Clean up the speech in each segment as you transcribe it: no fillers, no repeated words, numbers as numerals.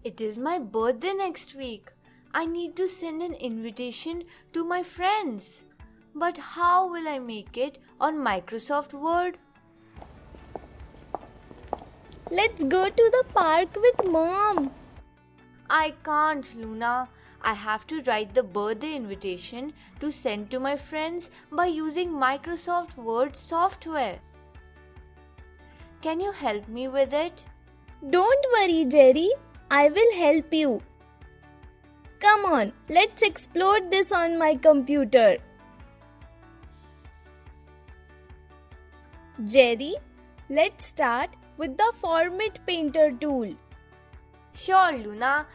It is my birthday next week. I need to send an invitation to my friends. But how will I make it on Microsoft Word? Let's go to the park with Mom. I can't, Luna. I have to write the birthday invitation to send to my friends by using Microsoft Word software. Can you help me with it? Don't worry, Jerry. I will help you. Come on, let's explore this on my computer. Jerry, let's start with the Format Painter tool. Sure, Luna.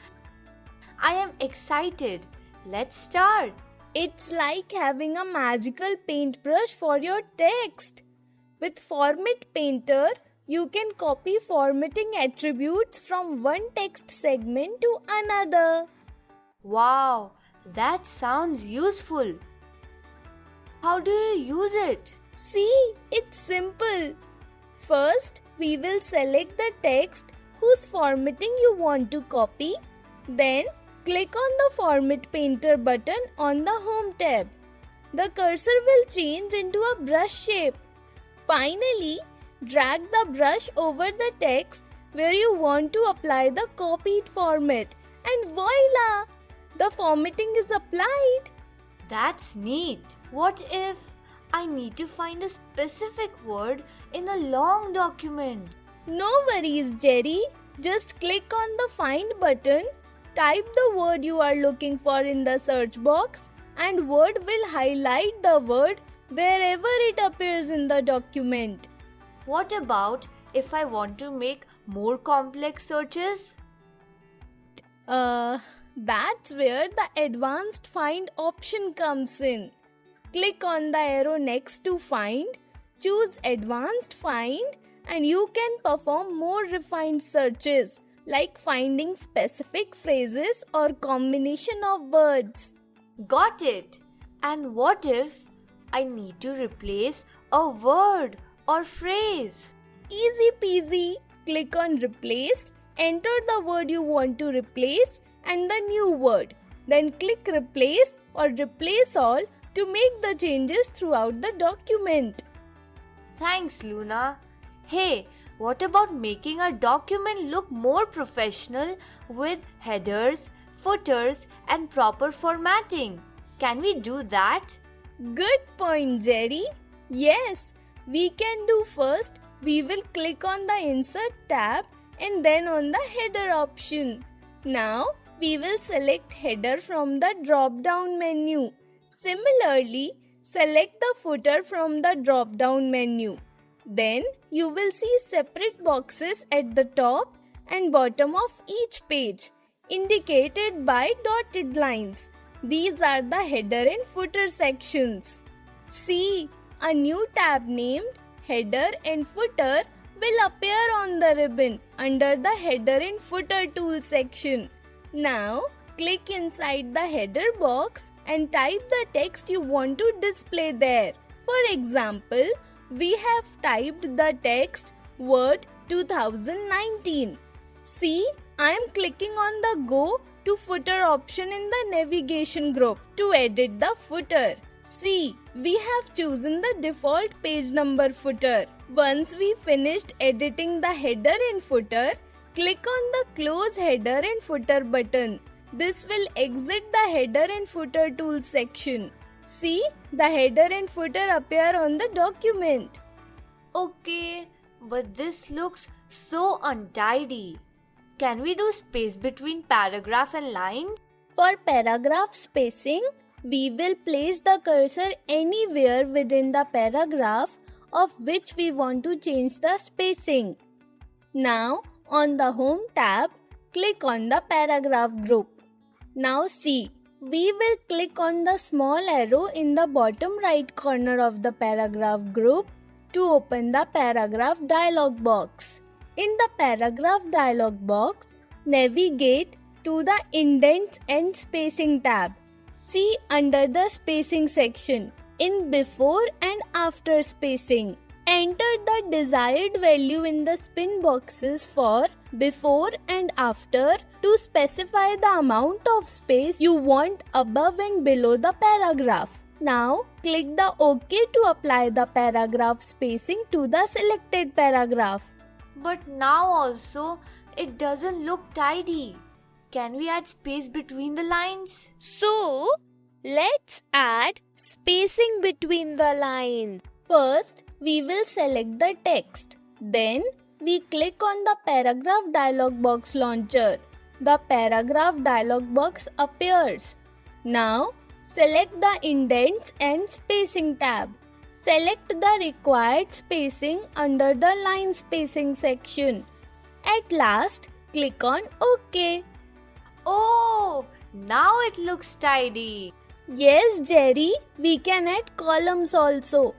I am excited. Let's start. It's like having a magical paintbrush for your text. With Format Painter, you can copy formatting attributes from one text segment to another. Wow, that sounds useful. How do you use it? See, it's simple. First, we will select the text whose formatting you want to copy. Then, click on the Format Painter button on the Home tab. The cursor will change into a brush shape. Finally, drag the brush over the text where you want to apply the copied format. And voila! The formatting is applied. That's neat. What if I need to find a specific word in a long document? No worries, Jerry. Just click on the Find button, type the word you are looking for in the search box, and Word will highlight the word wherever it appears in the document. What about if I want to make more complex searches? That's where the Advanced Find option comes in. Click on the arrow next to Find, choose Advanced Find, and you can perform more refined searches like finding specific phrases or combination of words. Got it. And what if I need to replace a word or phrase? Easy peasy. Click on Replace, enter the word you want to replace and the new word. Then click Replace or Replace All to make the changes throughout the document. Thanks, Luna. Hey, what about making our document look more professional with headers, footers, and proper formatting? Can we do that? Good point, Jerry. Yes, we can do. First, we will click on the Insert tab and then on the Header option. Now, we will select Header from the drop-down menu. Similarly, select the Footer from the drop-down menu. Then, you will see separate boxes at the top and bottom of each page, indicated by dotted lines. These are the header and footer sections. See, a new tab named Header and Footer will appear on the ribbon under the Header and Footer tool section. Now, click inside the header box and type the text you want to display there. For example, we have typed the text Word 2019. See, I am clicking on the Go to Footer option in the navigation group to edit the footer. See, we have chosen the default page number footer. Once we finished editing the header and footer, click on the Close Header and Footer button. This will exit the Header and Footer tools section. See, the header and footer appear on the document. Okay, but this looks so untidy. Can we do space between paragraph and line? For paragraph spacing, we will place the cursor anywhere within the paragraph of which we want to change the spacing. Now, on the Home tab, click on the paragraph group. Now see, we will click on the small arrow in the bottom right corner of the paragraph group to open the paragraph dialog box. In the paragraph dialog box, navigate to the Indents and Spacing tab. See under the Spacing section in Before and After Spacing. Enter the desired value in the spin boxes for before and after to specify the amount of space you want above and below the paragraph. Now, click the OK to apply the paragraph spacing to the selected paragraph. But now also, it doesn't look tidy. Can we add space between the lines? So, let's add spacing between the lines. First, we will select the text. Then, we click on the paragraph dialog box launcher. The paragraph dialog box appears. Now, select the Indents and Spacing tab. Select the required spacing under the line spacing section. At last, click on OK. Oh, now it looks tidy. Yes, Jerry, we can add columns also.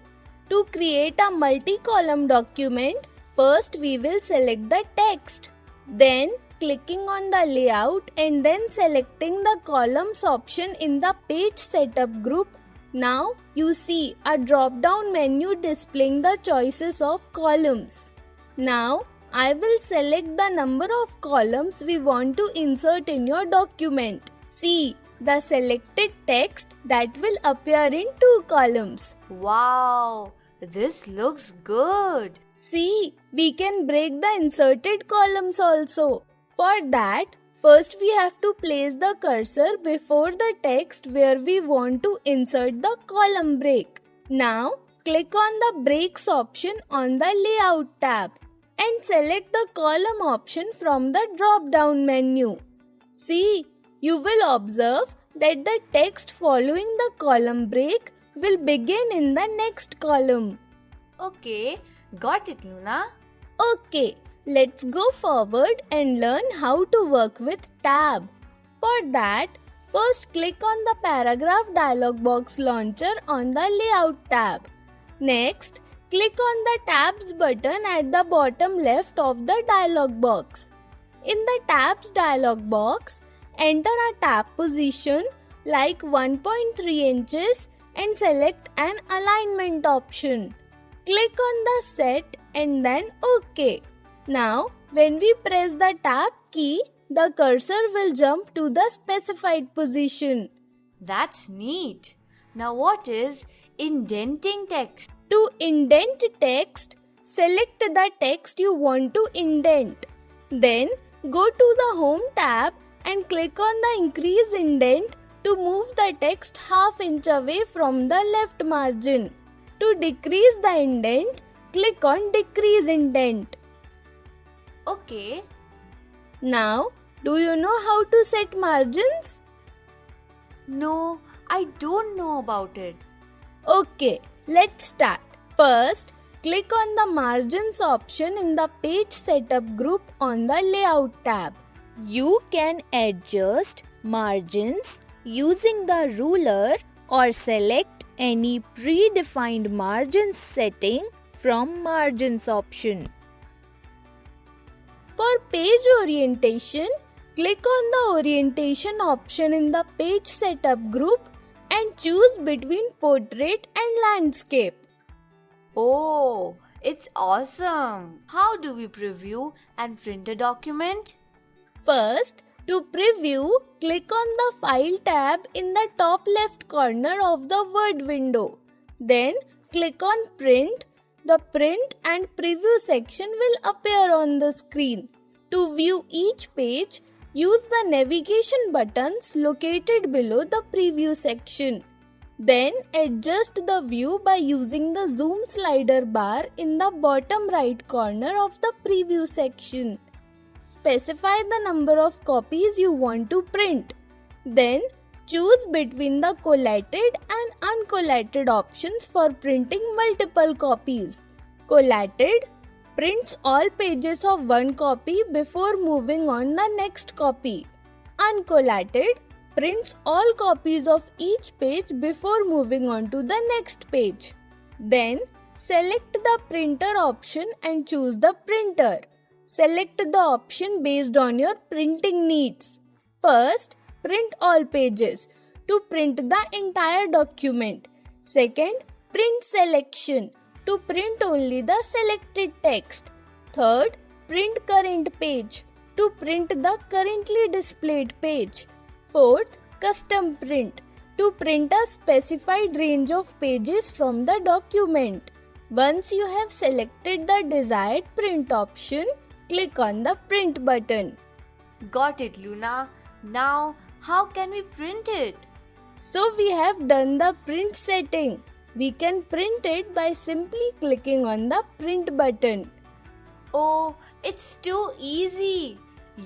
To create a multi-column document, first we will select the text. Then, clicking on the layout and then selecting the columns option in the page setup group. Now, you see a drop-down menu displaying the choices of columns. Now, I will select the number of columns we want to insert in your document. See the selected text that will appear in 2 columns. Wow, this looks good. See, we can break the inserted columns also. For that, first we have to place the cursor before the text where we want to insert the column break. Now, click on the breaks option on the layout tab and select the column option from the drop-down menu. See, you will observe that the text following the column break will begin in the next column. Okay, got it, Luna. Okay, let's go forward and learn how to work with tab. For that, first click on the paragraph dialog box launcher on the layout tab. Next, click on the tabs button at the bottom left of the dialog box. In the tabs dialog box, enter a tab position like 1.3 inches and select an alignment option. Click on the set and then OK. Now, when we press the tab key, the cursor will jump to the specified position. That's neat. Now what is indenting text? To indent text, select the text you want to indent. Then, go to the Home tab and click on the Increase Indent to move the text ½ inch away from the left margin. To decrease the indent, click on Decrease Indent. Okay. Now, do you know how to set margins? No, I don't know about it. Okay, let's start. First, click on the Margins option in the Page Setup group on the Layout tab. You can adjust margins using the ruler or select any predefined margins setting from Margins option. For page orientation, click on the Orientation option in the Page Setup group and choose between Portrait and Landscape. Oh, it's awesome. How do we preview and print a document? First, to preview, click on the File tab in the top left corner of the Word window. Then, click on Print. The Print and Preview section will appear on the screen. To view each page, use the navigation buttons located below the Preview section. Then, adjust the view by using the Zoom slider bar in the bottom right corner of the Preview section. Specify the number of copies you want to print. Then, choose between the collated and uncollated options for printing multiple copies. Collated prints all pages of one copy before moving on the next copy. Uncollated prints all copies of each page before moving on to the next page. Then, select the printer option and choose the printer. Select the option based on your printing needs. First, print all pages to print the entire document. Second, print selection. to print only the selected text. Third, print current page to print the currently displayed page. Fourth, custom print to print a specified range of pages from the document. Once you have selected the desired print option, click on the print button. Got it, Luna. Now, how can we print it? So we have done the print setting. We can print it by simply clicking on the print button. Oh, it's too easy.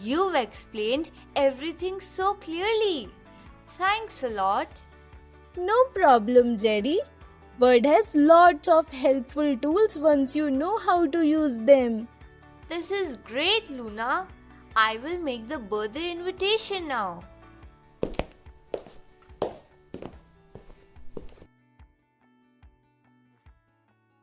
You've explained everything so clearly. Thanks a lot. No problem, Jerry. Word has lots of helpful tools once you know how to use them. This is great, Luna. I will make the birthday invitation now.